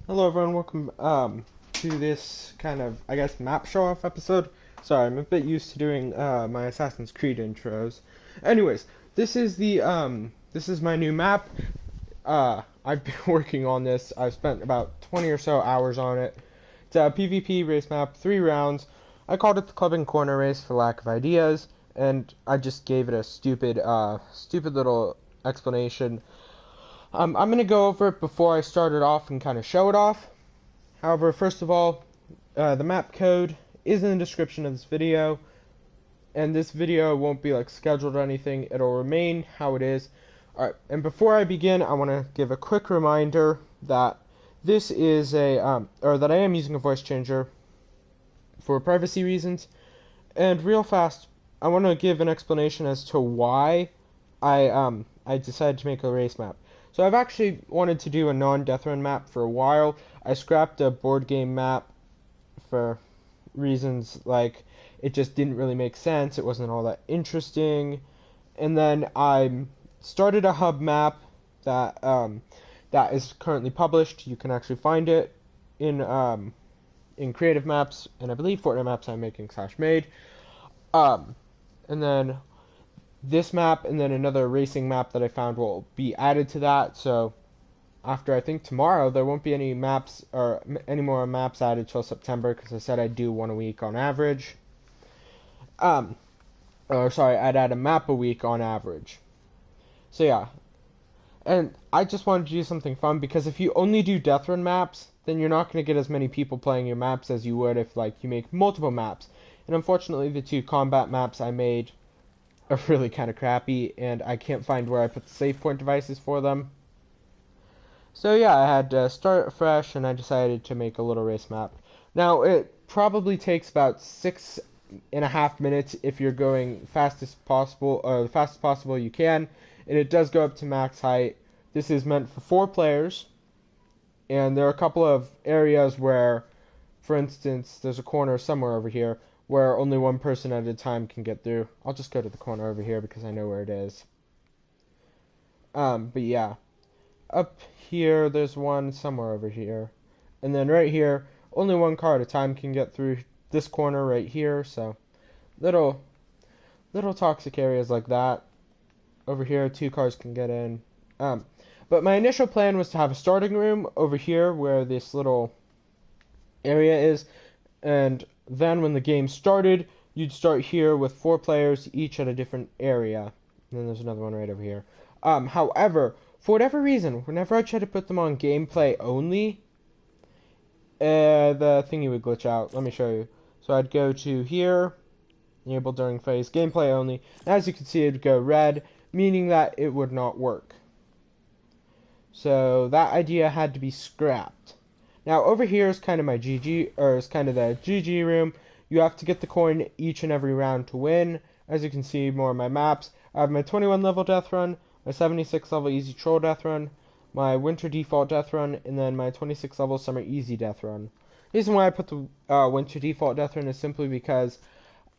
Hello everyone, welcome to this kind of, I guess, map show-off episode. Sorry, I'm a bit used to doing my Assassin's Creed intros. Anyways, this is my new map. I've been working on this. I've spent about 20 or so hours on it. It's a PvP race map, 3 rounds. I called it the Clubbing Corner Race for lack of ideas, and I just gave it a stupid little explanation. I'm going to go over it before I start it off and kind of show it off. However, first of all, the map code is in the description of this video, and this video won't be like scheduled or anything. It'll remain how it is. Alright, and before I begin, I want to give a quick reminder that this is that I am using a voice changer for privacy reasons. And real fast, I want to give an explanation as to why I decided to make a race map. So I've actually wanted to do a non-death run map for a while. I scrapped a board game map for reasons like it just didn't really make sense. It wasn't all that interesting. And then I started a hub map that is currently published. You can actually find it in Creative Maps, and I believe Fortnite Maps I'm making / made. And then this map and then another racing map that I found will be added to that. So after I think tomorrow, there won't be any maps or any more maps added till September, because I said I'd do one a week on average. I'd add a map a week on average. So yeah, and I just wanted to do something fun, because if you only do death run maps, then you're not going to get as many people playing your maps as you would if like you make multiple maps. And unfortunately, the 2 combat maps I made are really kind of crappy, and I can't find where I put the save point devices for them. So yeah, I had to start fresh, and I decided to make a little race map. Now, it probably takes about 6.5 minutes if you're going fastest possible, or the fastest possible you can, and it does go up to max height. This is meant for 4 players, and there are a couple of areas where, for instance, there's a corner somewhere over here where only one person at a time can get through. I'll just go to the corner over here because I know where it is. But yeah, up here there's one somewhere over here, and then right here only one car at a time can get through this corner right here. So little toxic areas like that. Over here 2 cars can get in. But my initial plan was to have a starting room over here where this little area is, and then when the game started, you'd start here with 4 players, each at a different area. And then there's another one right over here. However, for whatever reason, whenever I try to put them on gameplay only, the thingy would glitch out. Let me show you. So I'd go to here, enable during phase, gameplay only. As you can see, it'd go red, meaning that it would not work. So that idea had to be scrapped. Now over here is kind of my GG, or is kind of the GG room. You have to get the coin each and every round to win. As you can see, more of my maps. I have my 21 level death run, my 76 level easy troll death run, my winter default death run, and then my 26 level summer easy death run. The reason why I put the winter default death run is simply because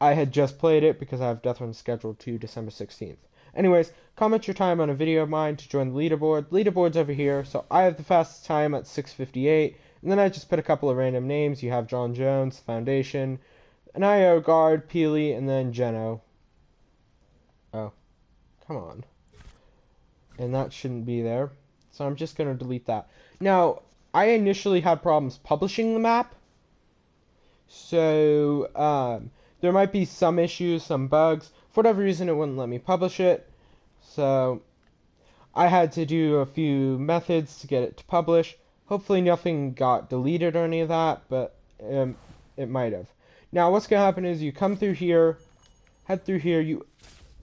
I had just played it, because I have death runs scheduled to December 16th. Anyways, comment your time on a video of mine to join the leaderboard. Leaderboard's over here, so I have the fastest time at 6:58. And then I just put a couple of random names. You have John Jones, Foundation, an IO guard, Peely, and then Geno. Oh, come on. And that shouldn't be there. So I'm just going to delete that. Now, I initially had problems publishing the map. So, there might be some issues, some bugs. For whatever reason, it wouldn't let me publish it. So, I had to do a few methods to get it to publish. Hopefully nothing got deleted or any of that, but it might have. Now what's going to happen is you come through here, head through here, you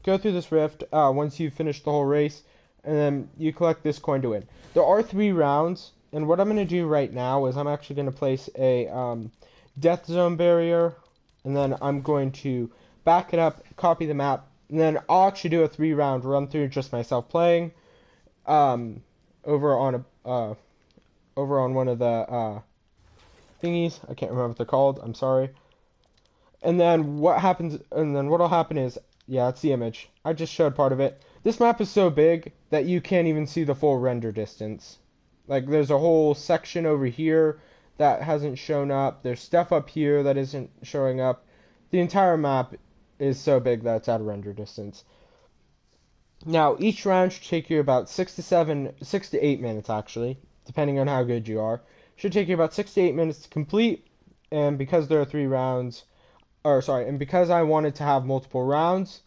go through this rift once you've finished the whole race, and then you collect this coin to win. There are 3 rounds, and what I'm going to do right now is I'm actually going to place a death zone barrier, and then I'm going to back it up, copy the map, and then I'll actually do a 3-round run through just myself playing over on one of the thingies. I can't remember what they're called. I'm sorry. And then what happens? And then what'll happen is, yeah, it's the image. I just showed part of it. This map is so big that you can't even see the full render distance. Like, there's a whole section over here that hasn't shown up. There's stuff up here that isn't showing up. The entire map is so big that it's out of render distance. Now, each round should take you about 6 to 8 minutes, actually, depending on how good you are. Should take you about 6 to 8 minutes to complete, and because there are 3 rounds, and because I wanted to have multiple rounds,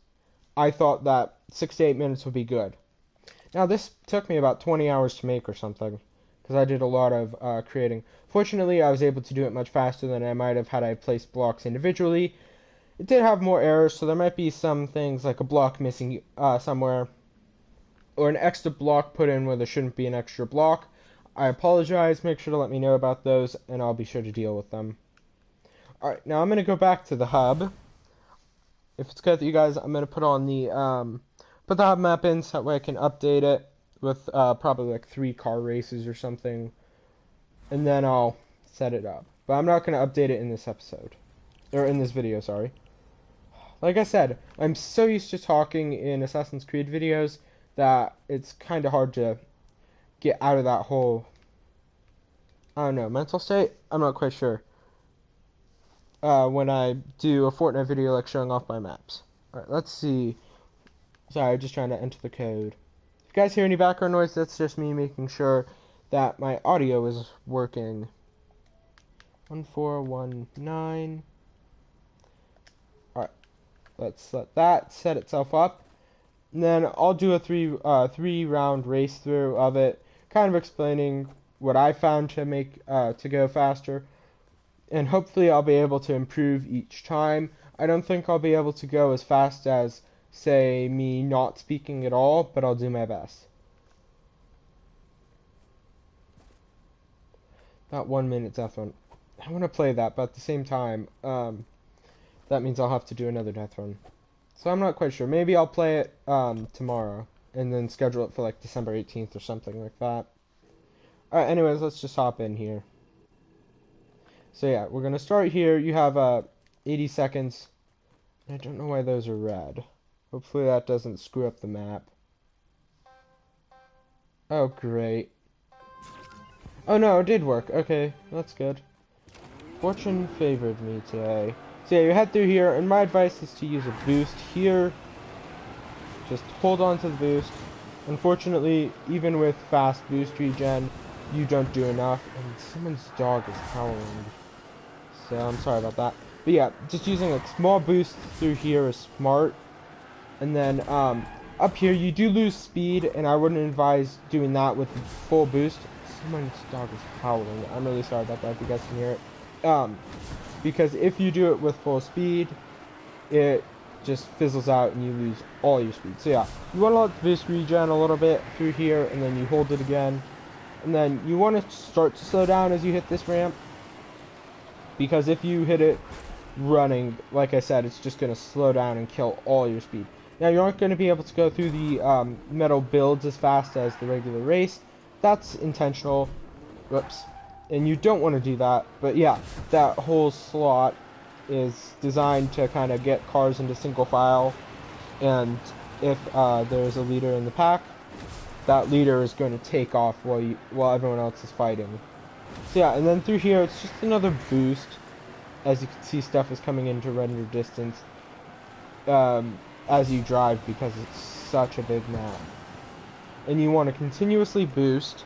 I thought that 6 to 8 minutes would be good. Now, this took me about 20 hours to make or something, because I did a lot of creating. Fortunately, I was able to do it much faster than I might have had I placed blocks individually. It did have more errors, so there might be some things like a block missing somewhere, or an extra block put in where there shouldn't be an extra block. I apologize. Make sure to let me know about those, and I'll be sure to deal with them. Alright, now I'm going to go back to the hub. If it's good with you guys, I'm going to put on the put the hub map in so that way I can update it with probably like 3 car races or something, and then I'll set it up. But I'm not going to update it in this episode, or in this video, sorry. Like I said, I'm so used to talking in Assassin's Creed videos that it's kind of hard to get out of that whole, I don't know, mental state? I'm not quite sure. When I do a Fortnite video like showing off my maps. Alright, let's see. Sorry, just trying to enter the code. If you guys hear any background noise, that's just me making sure that my audio is working. 1419. Alright, let's let that set itself up. And then I'll do a three round race through of it, kind of explaining what I found to make to go faster, and hopefully I'll be able to improve each time. I don't think I'll be able to go as fast as, say, me not speaking at all, but I'll do my best. That 1 minute death run. I want to play that, but at the same time, that means I'll have to do another death run. So I'm not quite sure. Maybe I'll play it tomorrow and then schedule it for like December 18th or something like that. Alright, anyways, let's just hop in here. So yeah, we're going to start here. You have 80 seconds. I don't know why those are red. Hopefully that doesn't screw up the map. Oh, great. Oh no, it did work. Okay, that's good. Fortune favored me today. So yeah, you head through here, and my advice is to use a boost here. Just hold on to the boost. Unfortunately, even with fast boost regen, you don't do enough, and someone's dog is howling. So I'm sorry about that. But yeah, just using a small boost through here is smart. And then up here, you do lose speed, and I wouldn't advise doing that with full boost. Someone's dog is howling. I'm really sorry about that if you guys can hear it. Because if you do it with full speed, it just fizzles out and you lose all your speed. So yeah, you want to let the boost regen a little bit through here, and then you hold it again. And then you want to start to slow down as you hit this ramp, because if you hit it running, like I said, it's just going to slow down and kill all your speed. Now, you aren't going to be able to go through the metal builds as fast as the regular race. That's intentional. Whoops. And you don't want to do that, but yeah, that whole slot is designed to kind of get cars into single file, and if there's a leader in the pack, that leader is going to take off while everyone else is fighting. So yeah, and then through here, it's just another boost. As you can see, stuff is coming into render distance as you drive, because it's such a big map. And you want to continuously boost.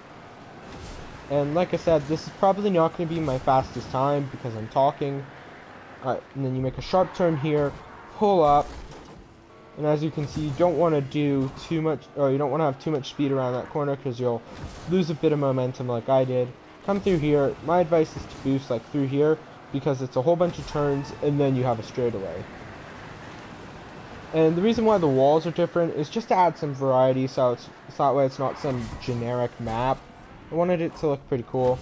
And like I said, this is probably not going to be my fastest time because I'm talking. Alright, and then you make a sharp turn here, pull up, and as you can see, you don't want to do too much, or you don't want to have too much speed around that corner because you'll lose a bit of momentum like I did. Come through here. My advice is to boost like through here because it's a whole bunch of turns and then you have a straightaway. And the reason why the walls are different is just to add some variety, so it's that way it's not some generic map. I wanted it to look pretty cool.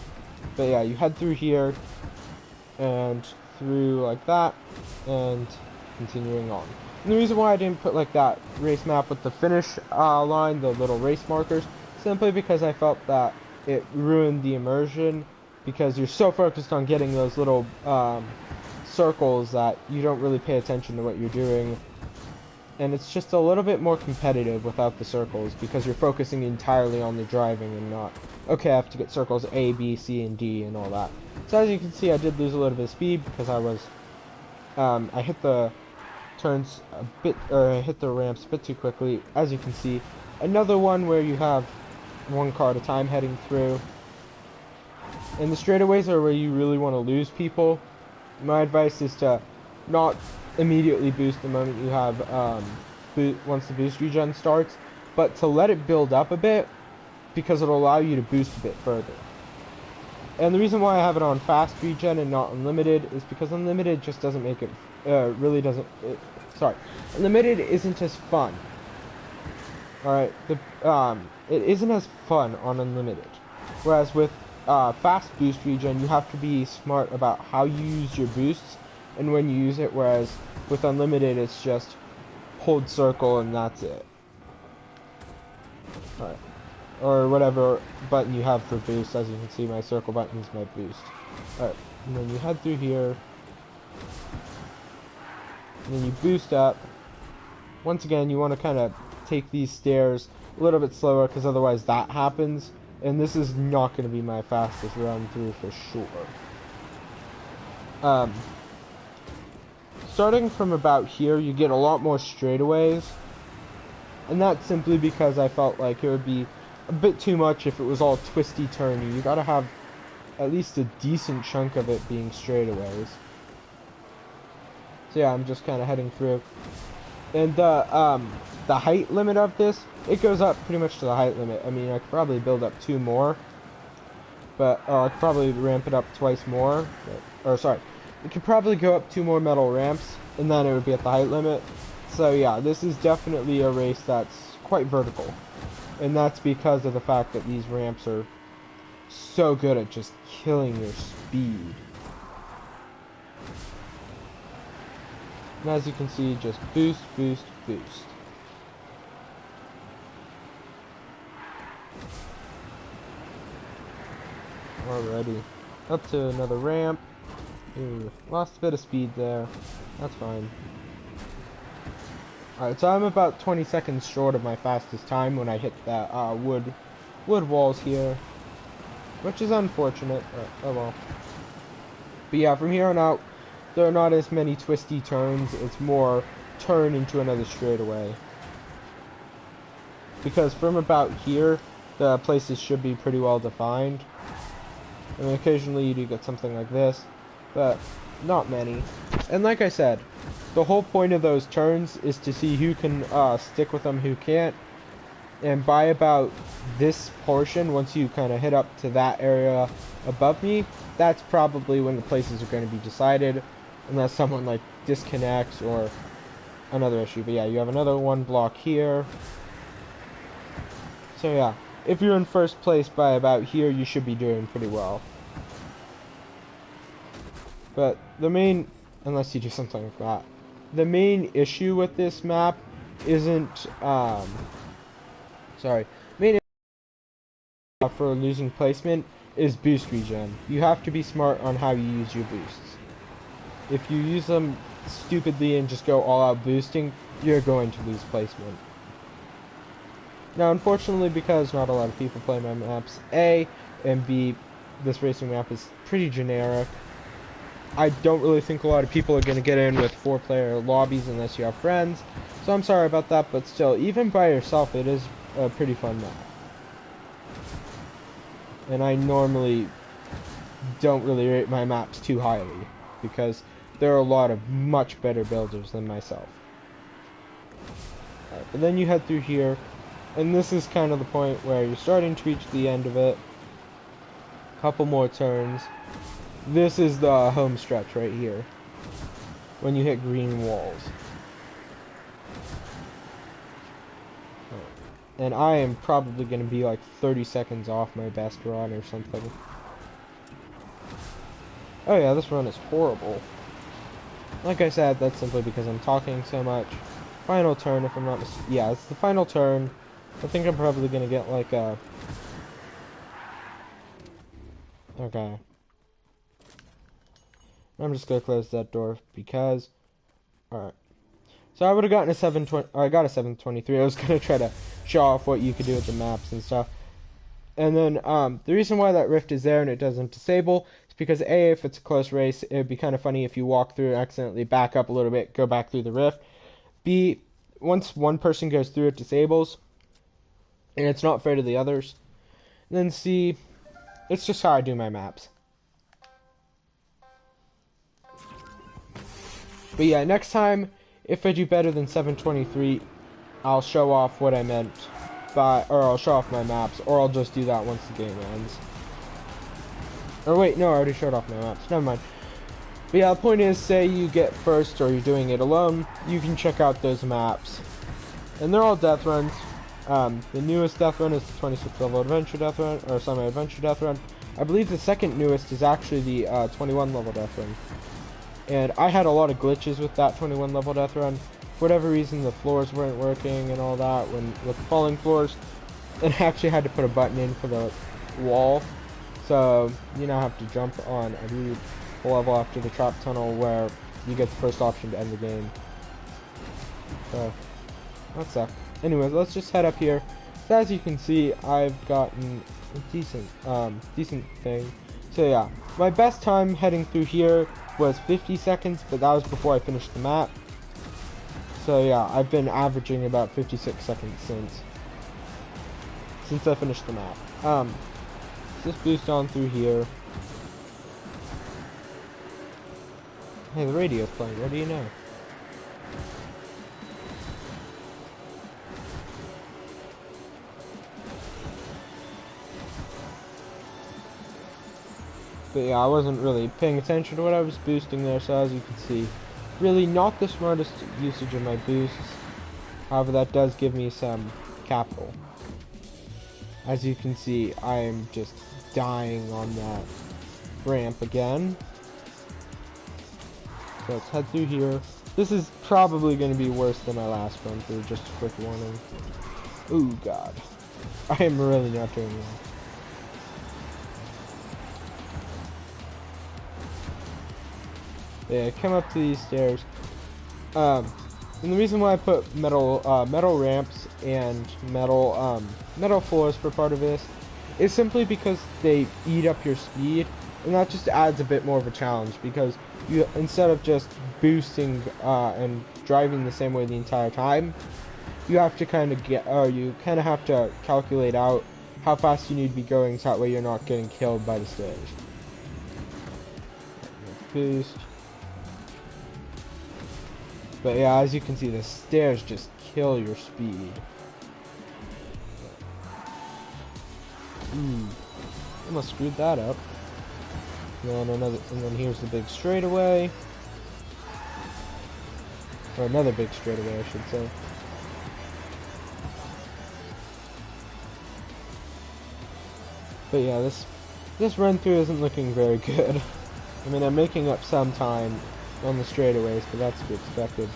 But yeah, you head through here and through like that and continuing on. And the reason why I didn't put like that race map with the finish line, the little race markers, simply because I felt that it ruined the immersion, because you're so focused on getting those little circles that you don't really pay attention to what you're doing. and it's just a little bit more competitive without the circles because you're focusing entirely on the driving and not, okay, I have to get circles A, B, C, and D and all that. So as you can see, I did lose a little bit of speed because I hit the turns a bit, or I hit the ramps a bit too quickly. As you can see, another one where you have one car at a time heading through. And the straightaways are where you really want to lose people. My advice is to not immediately boost the moment you have, once the boost regen starts, but to let it build up a bit, because it'll allow you to boost a bit further. And the reason why I have it on fast regen and not unlimited is because unlimited just doesn't make it, unlimited isn't as fun. Alright, it isn't as fun on unlimited. Whereas with fast boost regen, you have to be smart about how you use your boosts and when you use it, whereas with unlimited, it's just hold circle and that's it. Alright. Or whatever button you have for boost. As you can see, my circle button is my boost. Alright, and then you head through here. And then you boost up. Once again, you want to kind of take these stairs a little bit slower, because otherwise that happens. And this is not going to be my fastest run through for sure. Starting from about here, you get a lot more straightaways. And that's simply because I felt like it would be a bit too much if it was all twisty turny. You gotta have at least a decent chunk of it being straightaways. So yeah, I'm just kind of heading through. And the height limit of this, it goes up pretty much to the height limit. I mean, I could probably build up 2 more. But, I could probably ramp it up twice more. It could probably go up 2 more metal ramps, and then it would be at the height limit. So yeah, this is definitely a race that's quite vertical. And that's because of the fact that these ramps are so good at just killing your speed. And as you can see, just boost, boost, boost. Alrighty. Up to another ramp. Ooh, lost a bit of speed there. That's fine. Alright, so I'm about 20 seconds short of my fastest time when I hit that wood walls here. Which is unfortunate, but oh well. But yeah, from here on out, there are not as many twisty turns. It's more turn into another straightaway. Because from about here, the places should be pretty well defined. I mean, occasionally you do get something like this, but not many. And like I said, the whole point of those turns is to see who can stick with them, who can't. And by about this portion, once you kind of hit up to that area above me, that's probably when the places are going to be decided, unless someone like disconnects or another issue. But yeah, you have another one block here. So yeah, if you're in first place by about here, you should be doing pretty well. But the main, unless you do something like that, the main issue with this map isn't, main issue for losing placement is boost regen. You have to be smart on how you use your boosts. If you use them stupidly and just go all out boosting, you're going to lose placement. Now, unfortunately, because not a lot of people play my maps, A, and B, this racing map is pretty generic. I don't really think a lot of people are going to get in with 4-player lobbies unless you have friends. So I'm sorry about that, but still, even by yourself, it is a pretty fun map. And I normally don't really rate my maps too highly, because there are a lot of much better builders than myself. Alright, but then you head through here, and this is kind of the point where you're starting to reach the end of it. Couple more turns. This is the home stretch right here, when you hit green walls. And I am probably going to be like 30 seconds off my best run or something. Oh yeah, this run is horrible. Like I said, that's simply because I'm talking so much. Final turn, if I'm not mistaken. Yeah, it's the final turn. I think I'm probably going to get like a... Okay. I'm just going to close that door because... Alright. So I would have gotten a 720, or I got a 723. I was gonna try to show off what you could do with the maps and stuff. And then the reason why that rift is there and it doesn't disable is because A, if it's a close race, it would be kind of funny if you walk through and accidentally back up a little bit, go back through the rift. B, once one person goes through, it disables, and it's not fair to the others. And then C, it's just how I do my maps. But yeah, next time, if I do better than 723, I'll show off what I meant by, or I'll show off my maps, or I'll just do that once the game ends. Or wait, no, I already showed off my maps. Never mind. But yeah, the point is, say you get first or you're doing it alone, you can check out those maps. And they're all death runs. The newest death run is the 26th level adventure death run, or semi-adventure death run. I believe the second newest is actually the 21 level death run. And I had a lot of glitches with that 21 level death run. For whatever reason, the floors weren't working and all that with the falling floors. And I actually had to put a button in for the wall. So you now have to jump on, I believe, the level after the trap tunnel where you get the first option to end the game. So that sucked. Anyways, let's just head up here. So as you can see, I've gotten a decent thing. So yeah, my best time heading through here was 50 seconds, but that was before I finished the map. So yeah, I've been averaging about 56 seconds since I finished the map. Just boost on through here. Hey, the radio's playing. What do you know? But yeah, I wasn't really paying attention to what I was boosting there, so as you can see, really not the smartest usage of my boosts. However, that does give me some capital. As you can see, I am just dying on that ramp again. So let's head through here. This is probably going to be worse than my last run through, just a quick warning. Ooh, God. I am really not doing well. Yeah, come up to these stairs. And the reason why I put metal ramps and metal floors for part of this is simply because they eat up your speed, and that just adds a bit more of a challenge, because you, instead of just boosting and driving the same way the entire time, you have to kind of have to calculate out how fast you need to be going, so that way you're not getting killed by the stairs. Boost. But yeah, as you can see, the stairs just kill your speed. Almost screwed that up. And then here's the big straightaway. Or another big straightaway, I should say. But yeah, this run through isn't looking very good. I mean, I'm making up some time on the straightaways, but that's to be expected.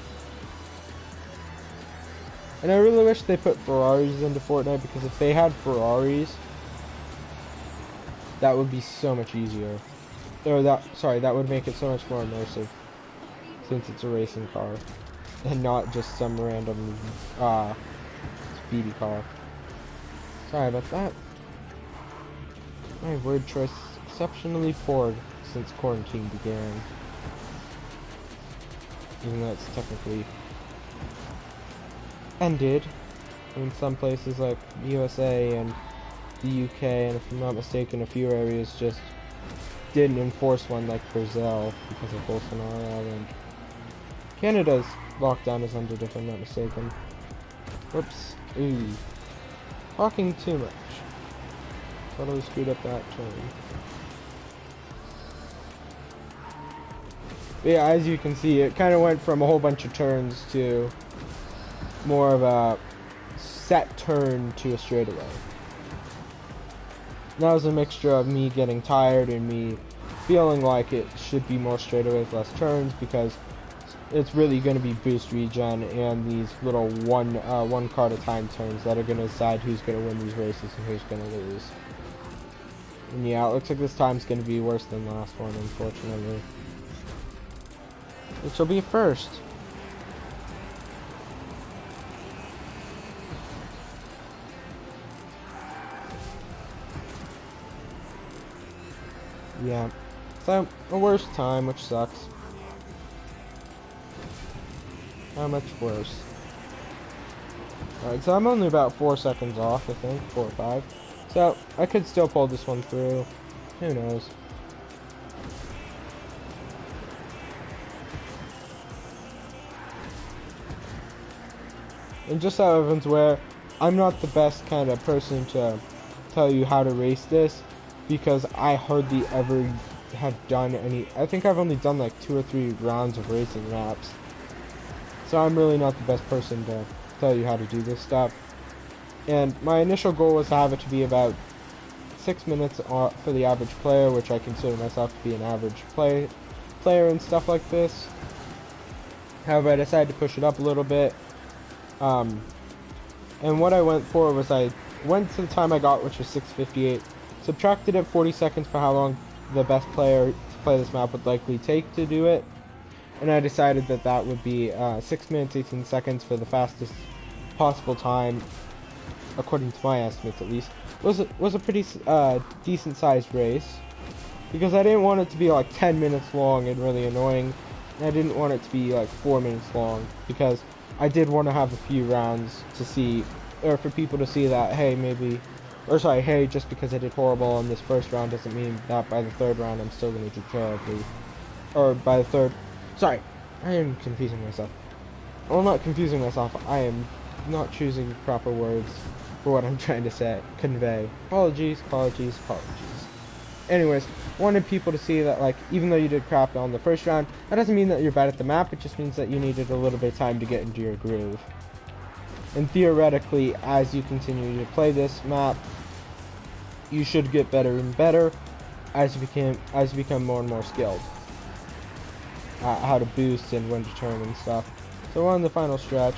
And I really wish they put Ferraris into Fortnite, because if they had Ferraris, that would be so much easier. Or that would make it so much more immersive, since it's a racing car and not just some random speedy car. Sorry about that. My word choice is exceptionally poor since quarantine began. Even though it's technically ended in some places like the USA and the UK, and if I'm not mistaken, a few areas just didn't enforce one, like Brazil, because of Bolsonaro, and Canada's lockdown is ended, if I'm not mistaken. Whoops. Ooh. Talking too much. Totally screwed up that turn. But yeah, as you can see, it kind of went from a whole bunch of turns to more of a set turn to a straightaway. That was a mixture of me getting tired and me feeling like it should be more straightaways, less turns, because it's really going to be boost regen and these little one car at a time turns that are going to decide who's going to win these races and who's going to lose. And yeah, it looks like this time's going to be worse than the last one, unfortunately. Which will be first. Yeah. So, a worse time, which sucks. How much worse? Alright, so I'm only about 4 seconds off, I think. 4 or 5. So, I could still pull this one through. Who knows? And just so everyone's aware, I'm not the best kind of person to tell you how to race this, because I hardly ever have done any. I think I've only done like 2 or 3 rounds of racing laps. So I'm really not the best person to tell you how to do this stuff. And my initial goal was to have it to be about 6 minutes for the average player, which I consider myself to be an average player and stuff like this. However, I decided to push it up a little bit. And what I went for was I went to the time I got, which was 6:58, subtracted it 40 seconds for how long the best player to play this map would likely take to do it, and I decided that that would be 6 minutes 18 seconds for the fastest possible time, according to my estimates at least. Was a pretty decent sized race, because I didn't want it to be like 10 minutes long and really annoying, and I didn't want it to be like 4 minutes long, because I did want to have a few rounds to see, or for people to see that, hey, maybe, or sorry, hey, just because I did horrible on this first round doesn't mean that by the third round I'm still going to do terribly. Or by the third, sorry, I am confusing myself. Well, not confusing myself, I am not choosing proper words for what I'm trying to convey. Apologies. Anyways, wanted people to see that, like, even though you did crap on the first round, that doesn't mean that you're bad at the map, it just means that you needed a little bit of time to get into your groove. And theoretically, as you continue to play this map, you should get better and better as you become more and more skilled. How to boost and when to turn and stuff. So we're on the final stretch.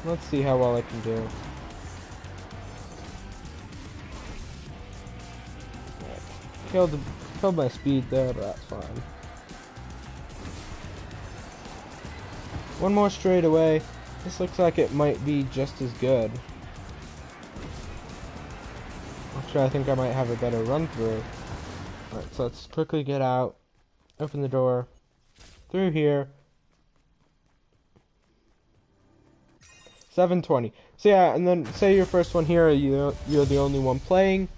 Let's see how well I can do. Killed my speed there, but that's fine. One more straight away. This looks like it might be just as good. Actually, I think I might have a better run through. Alright, so let's quickly get out. Open the door. Through here. 7:20. So yeah, and then say your first one here, you're the only one playing.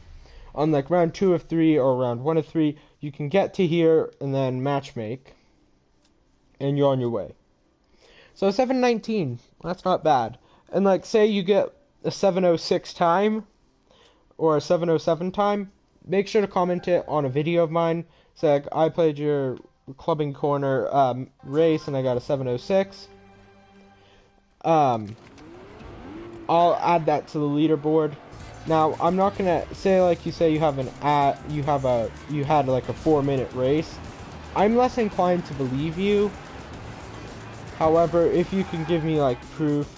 On like round 2 of 3 or round 1 of 3, you can get to here and then matchmake, and you're on your way. So 7:19, that's not bad. And like say you get a 7:06 time or a 7:07 time, make sure to comment it on a video of mine. Say like, I played your clubbing corner race and I got a 7:06. I'll add that to the leaderboard. Now, I'm not gonna say like you say you had like a 4-minute race. I'm less inclined to believe you. However, if you can give me like proof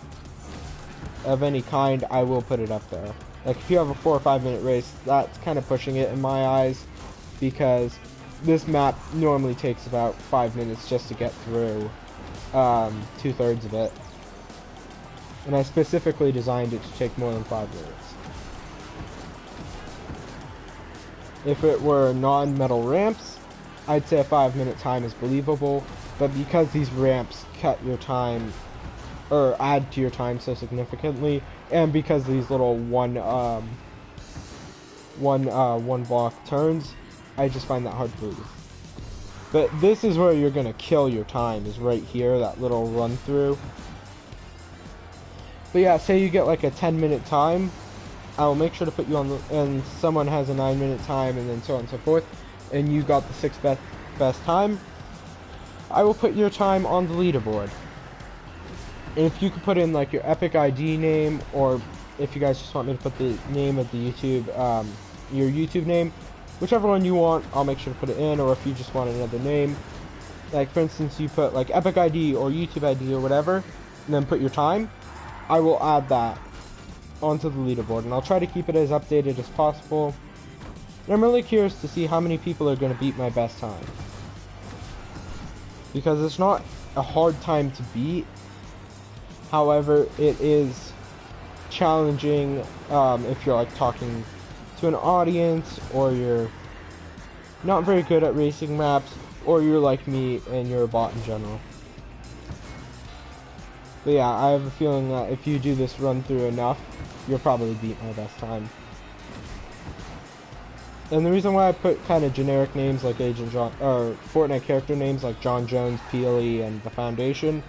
of any kind, I will put it up there. Like if you have a 4 or 5-minute race, that's kind of pushing it in my eyes, because this map normally takes about 5 minutes just to get through 2/3 of it. And I specifically designed it to take more than 5 minutes. If it were non-metal ramps, I'd say a 5-minute time is believable, but because these ramps cut your time, or add to your time so significantly, and because these little one block turns, I just find that hard to believe. But this is where you're gonna kill your time, is right here, that little run through. But yeah, say you get like a 10-minute time, I will make sure to put you on the, and someone has a 9-minute time, and then so on and so forth, and you got the 6th best time, I will put your time on the leaderboard. And if you could put in like your Epic ID name, or if you guys just want me to put the name of the YouTube, your YouTube name, whichever one you want, I'll make sure to put it in. Or if you just want another name, like for instance you put like Epic ID or YouTube ID or whatever, and then put your time, I will add that onto the leaderboard, and I'll try to keep it as updated as possible. And I'm really curious to see how many people are going to beat my best time, because it's not a hard time to beat. However, it is challenging if you're like talking to an audience, or you're not very good at racing maps, or you're like me and you're a bot in general. But yeah, I have a feeling that if you do this run through enough, you'll probably beat my best time. And the reason why I put kind of generic names like Agent John, or Fortnite character names like John Jones, Peely, and The Foundation,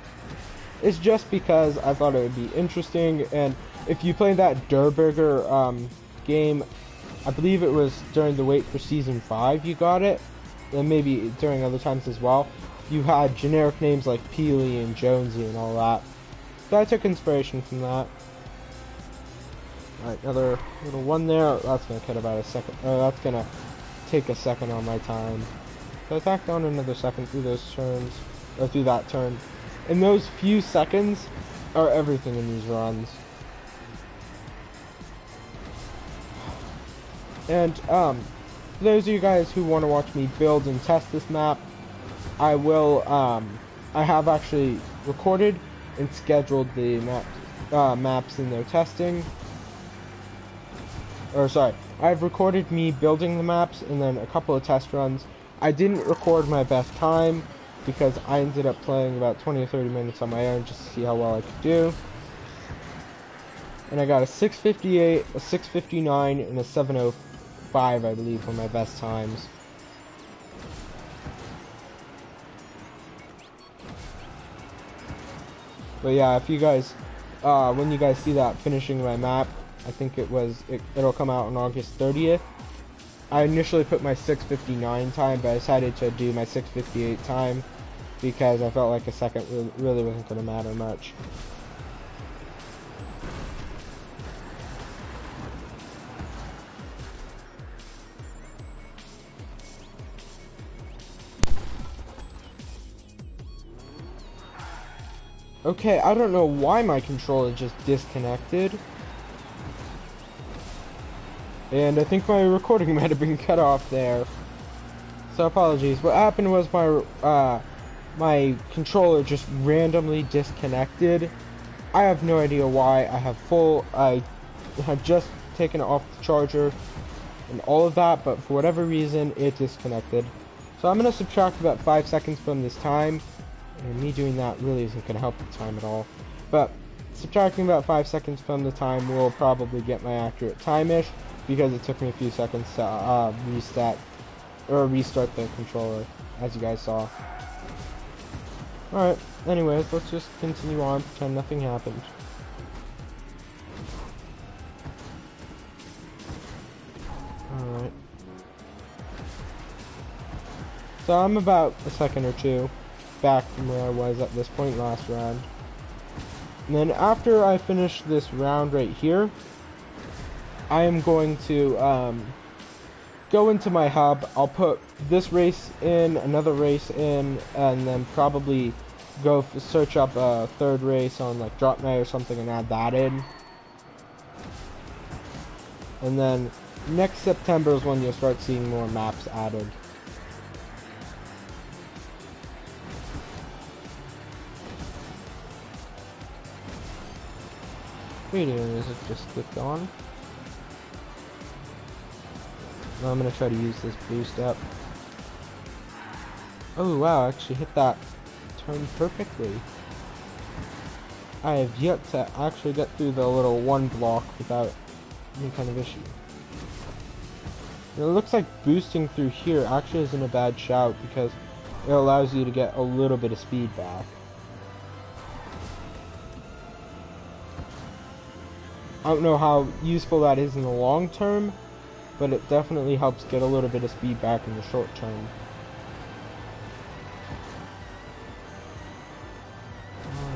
is just because I thought it would be interesting. And if you play that Durburger game, I believe it was during the wait for Season 5 you got it, and maybe during other times as well, you had generic names like Peely and Jonesy and all that. So I took inspiration from that. Alright, another little one there. That's gonna cut about a second. That's gonna take a second on my time. So I tacked on another second through those turns, or through that turn. And those few seconds are everything in these runs. And for those of you guys who want to watch me build and test this map, I will. I have actually recorded and scheduled the maps in their testing. Or sorry, I've recorded me building the maps and then a couple of test runs. I didn't record my best time because I ended up playing about 20 or 30 minutes on my own just to see how well I could do. And I got a 6:58, a 6:59, and a 7:05, I believe, were my best times. But yeah, if you guys, when you guys see that finishing my map, I think it'll come out on August 30th. I initially put my 6:59 time, but I decided to do my 6:58 time because I felt like a second really wasn't going to matter much. Okay, I don't know why my controller just disconnected. And I think my recording might have been cut off there. So apologies. What happened was my controller just randomly disconnected. I have no idea why. I had just taken it off the charger and all of that, but for whatever reason it disconnected. So I'm going to subtract about 5 seconds from this time. And me doing that really isn't going to help the time at all. But subtracting about 5 seconds from the time will probably get my accurate time-ish, because it took me a few seconds to restart the controller, as you guys saw. Alright, anyways, let's just continue on, pretend nothing happened. Alright. So I'm about a second or two back from where I was at this point last round. And then after I finish this round right here, I am going to go into my hub. I'll put this race in, another race in, and then probably go search up a third race on like Drop Night or something and add that in. And then next September is when you'll start seeing more maps added. Radio music just clicked on. Now I'm going to try to use this boost up. Oh wow, I actually hit that turn perfectly. I have yet to actually get through the little one block without any kind of issue. And it looks like boosting through here actually isn't a bad shout because it allows you to get a little bit of speed back. I don't know how useful that is in the long term, but it definitely helps get a little bit of speed back in the short term.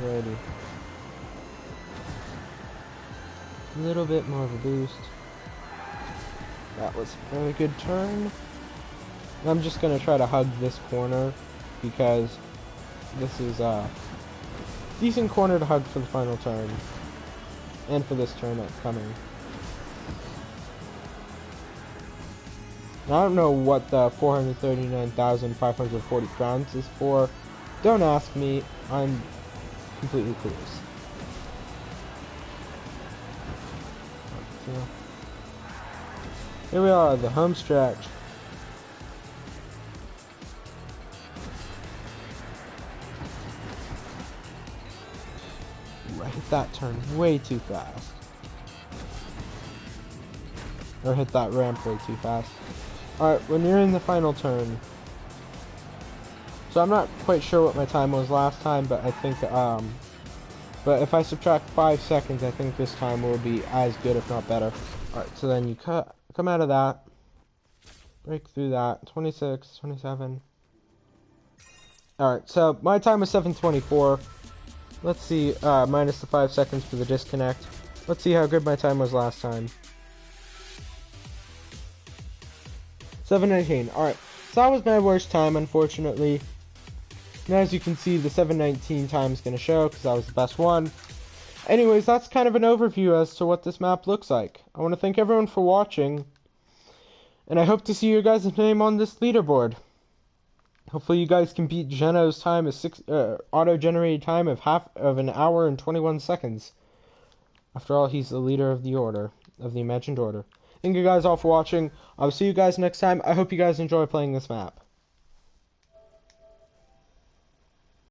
Alrighty. A little bit more of a boost. That was a very good turn. I'm just going to try to hug this corner because this is a decent corner to hug for the final turn. And for this turn upcoming. Now, I don't know what the 439,540 crowns is for. Don't ask me. I'm completely clueless. So, here we are, the home stretch. that turn way too fast. Or hit that ramp way too fast. Alright, when you're in the final turn. So I'm not quite sure what my time was last time, but I think, but if I subtract 5 seconds, I think this time will be as good, if not better. Alright, so then you come out of that. Break through that. 26, 27. Alright, so my time was 7:24. Let's see, minus the 5 seconds for the disconnect. Let's see how good my time was last time. 7:19. Alright, so that was my worst time, unfortunately. Now, as you can see, the 7:19 time is going to show because that was the best one. Anyways, that's kind of an overview as to what this map looks like. I want to thank everyone for watching, and I hope to see your guys' name on this leaderboard. Hopefully, you guys can beat Geno's time, auto-generated time of half of an hour and 21 seconds. After all, he's the leader of the order, of the imagined order. Thank you guys all for watching. I'll see you guys next time. I hope you guys enjoy playing this map.